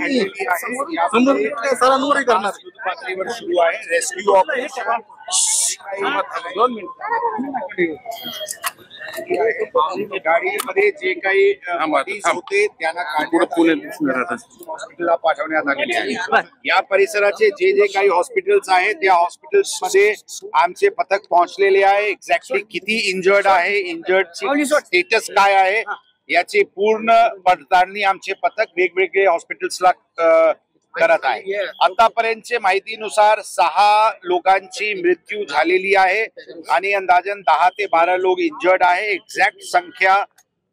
आणलेली आहे सरांवर करणार पातळीवर सुरू आहे रेस्क्यू ऑपरेशन। 2 मिनिट गाडीमध्ये जे काही होते त्यांना हॉस्पिटलला पाठवण्यात आलेले आहे। या परिसराचे जे जे काही हॉस्पिटल्स आहेत त्या हॉस्पिटल्स मध्ये आमचे पथक पोहोचलेले आहे। एक्झॅक्टली किती इंजर्ड आहे, इंजर्डची स्टेटस काय आहे याची पूर्ण पडताळणी आमचे पथक वेगवेगळे हॉस्पिटल्सला करत आहे। आतापर्यंतच्या माहितीनुसार 6 लोकांची मृत्यू झालेली आहे आणि अंदाजन 10 ते 12 लोक इंजर्ड आहे। एक्झॅक्ट संख्या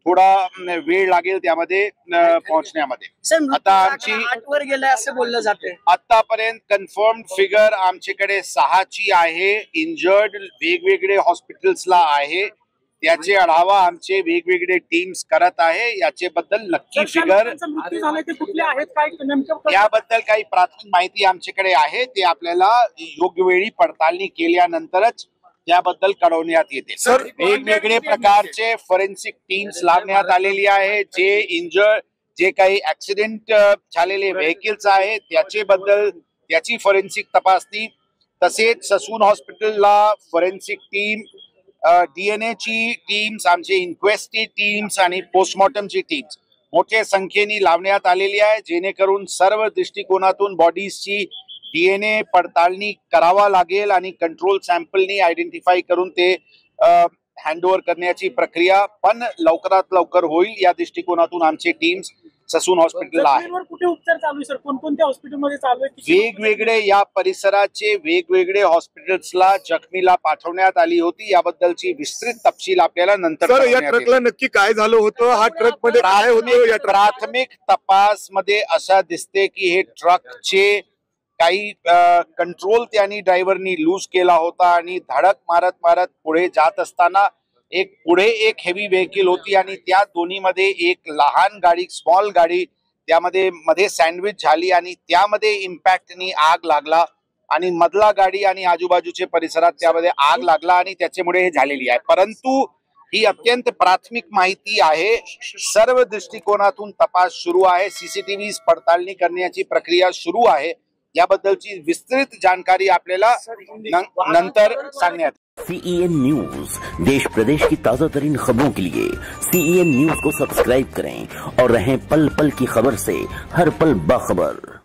थोडा वेळ लागेल त्यामध्ये पोहोचण्यामध्ये। आता आमची 8 वर गेलाय असं बोललं जाते। आतापर्यंत कन्फर्म फिगर आमच्याकडे 6 ची आहे। इंजर्ड वेगवेगळे हॉस्पिटल्सला आहे, त्याचे आढावा आमचे वेगवेगळे टीम्स करत आहे। याचे बद्दल नक्की फिगर याबद्दल काही प्राथमिक माहिती आमच्याकडे आहे, ते आपल्याला योग्य वेळी पडताळणी केल्यानंतरच त्याबद्दल कळवण्यात येते। वेगवेगळे प्रकारचे फॉरेन्सिक टीम्स लावण्यात आलेली आहे। जे इंजर्ड जे काही ऍक्सिडेंट झालेले व्हेकल्स आहेत त्याचे बद्दल त्याची फॉरेन्सिक तपासणी, तसेच ससून हॉस्पिटलला फॉरेन्सिक टीम, DNA ची टीम्स, आमचे इन्क्वेस्टची टीम्स आणि पोस्टमॉर्टमची टीम्स मोठ्या संख्येने लावण्यात आलेली आहे, जेणेकरून सर्व दृष्टिकोनातून बॉडीजची DNA पडताळणी करावा लागेल आणि कंट्रोल सॅम्पलनी आयडेंटिफाय करून ते हँडओव्हर करण्याची प्रक्रिया पण लवकरात लवकर होईल या दृष्टिकोनातून आमचे टीम्स ससून हॉस्पिटलला आहे। कुठे उपचार चालू आहे सर, कोणकोणत्या हॉस्पिटलमध्ये चालू आहे? वेगवेगळे या परिसराचे वेगवेगळे हॉस्पिटल्सला जखमीला पाठवण्यात आली होती, याबद्दलची विस्तृत तपशील आपल्याला नंतर। या ट्रकला नक्की काय झालं होतं, हा ट्रक मध्ये काय होतं? प्राथमिक तपास मध्ये असं दिसते की हे ट्रकचे काही कंट्रोल त्यांनी ड्रायव्हरनी लूज केला होता आणि धडक मारत मारत पुढे जात असताना पुढे एक हेवी व्हेकल होती आणि त्या दोन्हीमध्ये एक लहान गाडी, स्मॉल गाडी त्यामध्ये मध्ये सँडविच झाली आणि त्यामध्ये इम्पॅक्टनी आग लागला आणि मधला गाडी आणि आजूबाजूचे परिसरात त्यामध्ये आग लागला आणि त्याच्यामुळे हे झालेली आहे। परंतु ही अत्यंत प्राथमिक माहिती आहे, सर्व दृष्टिकोनातून तपास सुरू आहे, सीसीटीव्ही पडताळणी करण्याची प्रक्रिया सुरू आहे, याबद्दलची विस्तृत जानकारी आपल्याला नंतर सांगण्यात। CEN न्यूज, देश प्रदेश की ताजा तरीन खबरों के लिए CEN न्यूज को सब्सक्राइब करें और रहें पल पल की खबर से हर पल बाखबर।